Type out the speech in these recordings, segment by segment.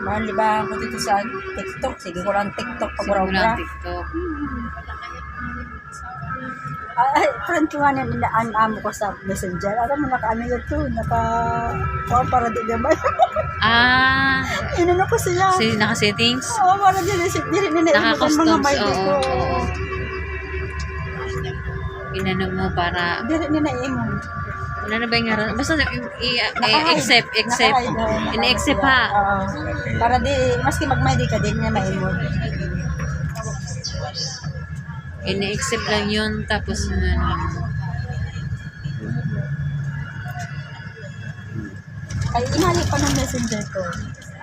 Mahal ba ako dito sa TikTok? Sige ko lang TikTok pag Siguro ura-ura. ng TikTok. Ay, friend ko nga na amo ko sa Messenger. Alam mo, naka-ano yun to, para di naman. Ah, Inano ko sila. naka-settings? Oo, para di rin nila mga Naka-customs, may ko. oo. Inano mo para, Di rin nila imon. ano na ba yung ngaran? Basta accept. Ini-accept ha. Oo. Para di, maski mag-may di ka din niya maimon. Ini-accept lang yun, tapos ano. Ay, inali pa ng Messenger ko.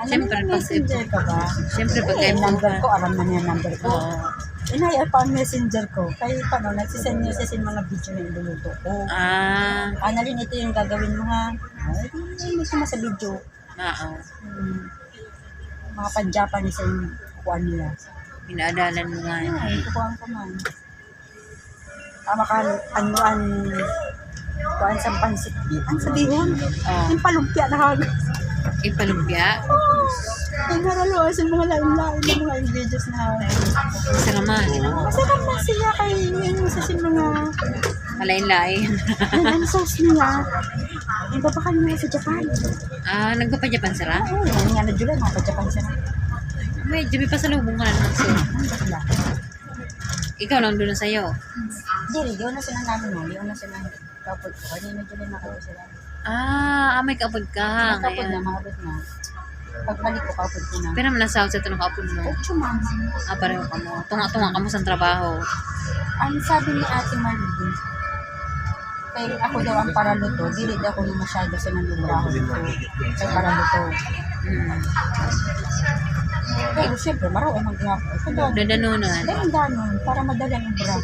Alam Siyempre, mo, pag- Messenger ka ba? Siyempre, pag number ko, alam na niya number ko. Oo. Inaya pa ang Messenger ko. Kaya paano, nagsisend mga video na iluluto ko. Ah, Annalyn, ito yung gagawin mo ha. Ay, hindi mo sa video. oo. Mga pan-Japanese yung kukuhan nila. Inaadalan mo nga yun. Ay, kukuhan ko man. Tama ka, kuhan sa pansit. Ang sabihon, Oo. yung palumpia na hag. Ipalumpia? Ang naraluan sa mga lain-lain ng mga videos na hag. Isa naman. Masarap na siya kay yun sa mga Malain-lain. ang sauce niya. Yung babakan niya sa Japan. Ah, nagpapajapan sila? Oo, yung nga na July, mga pa-Japan siya. Medyo may pasalubong ka na naman sir. Ano ba sila? Ikaw lang doon sa'yo. Hindi, di na sila namin mo. Di na sila kapag ko. Kanina July na ako sila. May kapag ka. Kapag na, Ngayon. mga abot na. Pagbalik ko, kapag ko na. Pero naman nasa sa ito ng kapag mo. Ocho, ma'am. Pareho ka mo. Tunga-tunga ka mo sa trabaho. Ang sabi ni Ate Marlene, kaya ako daw ang paraluto, dili daw ako masyado sa nanlubraho dito. Kaya paraluto. Pero siyempre, maraw ay mag-ihapo. Ito daw, Dadanunan. danon, para madali ang bra.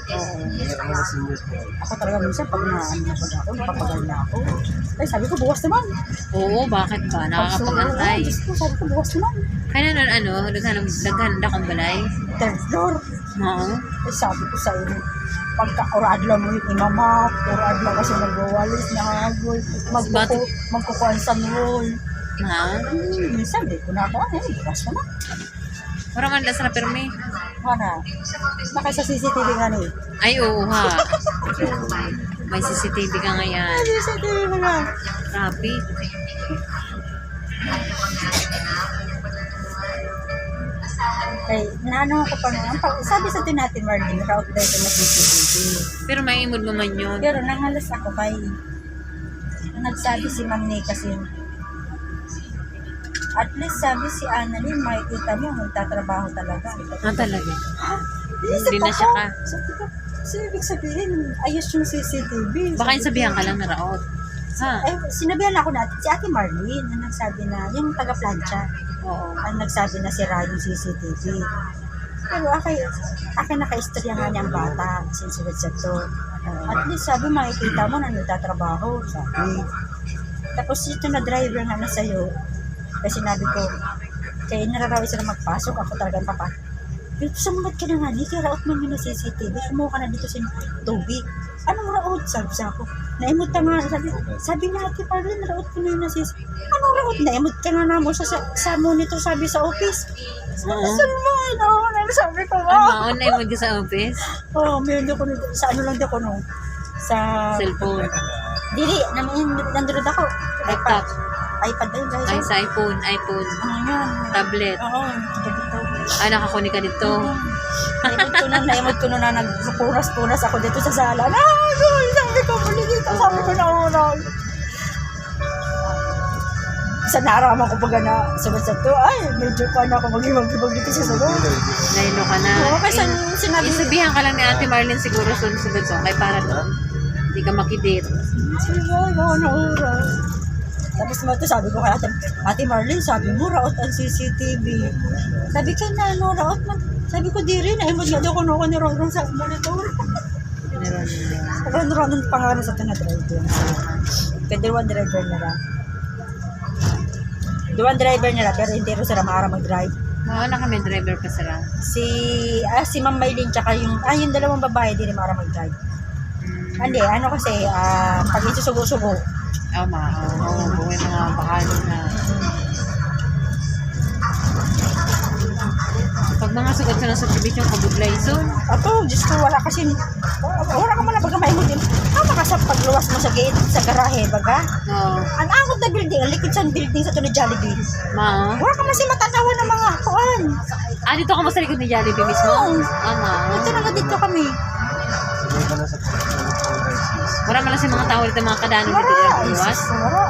Ako talaga minsan, pag ako, napapagal na ako. Ay, sabi ko, buwas naman. Oo, bakit ba? Nakakapag-antay. Diyos ko, sabi ko, buwas naman. Kaya nun, daghan na kong balay. Third floor. Oo. Ay, sabi ko sa inyo, pagka-urad lang mo yung imamak, urad lang kasi nag-walis, nakagol, magkukuhan sa roll. Ha? Minsan, di ko na ako, bukas ko na. Parang man sa permi. Mana, naka sa CCTV nga ni. Ay, oo ha. May CCTV ka ngayon. CCTV mo nga. Grabe. Ay, naano ko pa naman. Sabi sa natin, Marlene, route daw ito na CCTV. Pero may imod mo man yun. Pero nangalas ako kay, nagsabi si Ma'am Nay kasi, at least sabi si Annalyn, makikita mo, magtatrabaho talaga. Ah, talaga. Ha? Hindi na siya ka. Sabi ko, so ibig sabihin, ayos yung CCTV. Baka yung sabihan ka lang na raot. Ha? Ay, sinabihan ako natin, si Ate Marlene, na nagsabi na, yung taga-plancha, Oo. ang nagsabi na sira yung CCTV. Pero akin naka-istorya nga niyang bata, since sa to. At least sabi, makikita mo na nagtatrabaho, sabi. Tapos ito na driver nga na sa'yo, kasi sinabi ko, kaya nararawi sila magpasok, ako talagang papasok. Pero sumulat ka na nga, di kaya raot man yun na CCTV, kumuha ka na dito sa tubig. Anong raot? Sabi sa ako. Naimot ka nga, sabi na Ate Marlene, raot ko na yun na CCTV. Anong raot? Naimot ka nga na mo sa monitor, sabi sa office. Saan mo? Sabi ko, Ay, maon na imod ka sa office? oh, meron ako, sa ano lang di ako, no? Sa, Cellphone. dili, nandunod ako. Laptop. iPad na yun, guys. Ay, sa iPhone. Ano yan? Tablet. Oo, dito. Ah, nakakuni ka dito. Naimod ko na nagpuras-puras ako dito sa sala. Sabi ko, muli dito, sabi ko na unang. Sa naraman ko pag na sunod sa to, ay, medyo pa na ako mag-ibag dito sa sunod. Nahilo ka na. Oo, kasi sinabi Isabihan ka lang ni Ate Marlene siguro sunod so kay para doon. Hindi ka makidate. ano oras. Tapos mo sabi ko kay Ate Marlene, sabi mo, raot ang CCTV. Sabi ka na, ano, raot man. Sabi ko, di rin, ay, masyado ko na ako niron sa monitor. Meron. Ron pangalan sa ito na driver. Kaya dalawang driver nila. Dalawang driver nila, pero hindi rin sila maara mag-drive. Oo na kami, driver pa sila. Si Ma'am Maylin, tsaka yung dalawang babae, hindi rin maara mag-drive. Hindi, ano kasi, pag isusugo-sugo. Tama, oo. Buhay mga bakalo na. Pag mga sugat sa nasa subscription, kabuglay. So, Ato, Diyos ko, wala kasi, wala ka man na baga maimod din. Tama ka sa pagluwas mo sa gate, sa garahe, baga. oo. Ang angot na building, ang likod sa building sa ito ni Jollibee. Ma, Wala ka man si matanawa ng mga kuan. dito ka sa likod ni Jollibee mismo? Oo. Ama. Ito na dito kami. Wala man lang si mga tao dito, mga kadano dito Wala. yung buwas. Wala.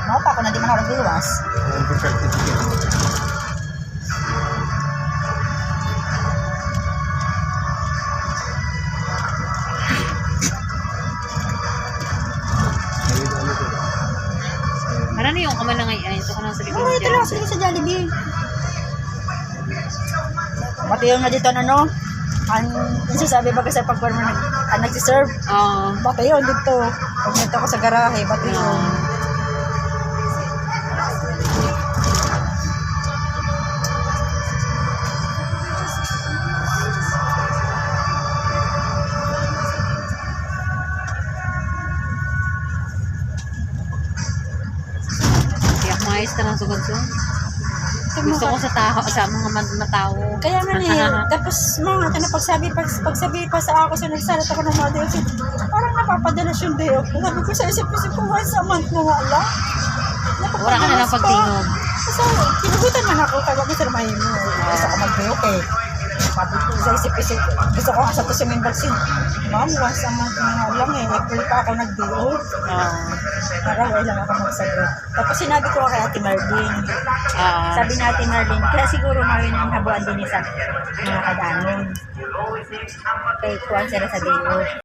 Mapa ako na di makaragluwas. Marami yung kaman na ngayon. Ito ka na sa likod Oo, ni ito lang Jollibee. sige sa Jollibee. Pati yung na dito na no, ang sasabi ba kasi pag nagsiserve, Oo. pati yun dito. Pag nito ko sa garahe, pati yun. Kaya kumayos ka ng sugod-sugod. Gusto ko sa tao, sa mga matao. Kaya nga tapos mga ito na pagsabi pa sa ako sa nagsalat ako ng mga dayo, parang napapadalas yung dayo. Sabi ko sa isip-isip ko, once a month mo nga lang. Wala ka na lang pagtingog. Kasi kinugutan man ako, kaya wag mo sila mahimo. Gusto ko mag-dayo eh. Sabi ko sa isip-isip, gusto ko nga sa to sa main vaccine. Ma'am, once a month mo nga lang eh. April pa ako nag-dayo. Para wala lang ako magsagot. Tapos sinabi ko kay Ate Marlene, sabi ni Ate Marlene, kaya siguro ngayon ang habuan din sa mga kadanon. Kay kuwan sila sa dayo.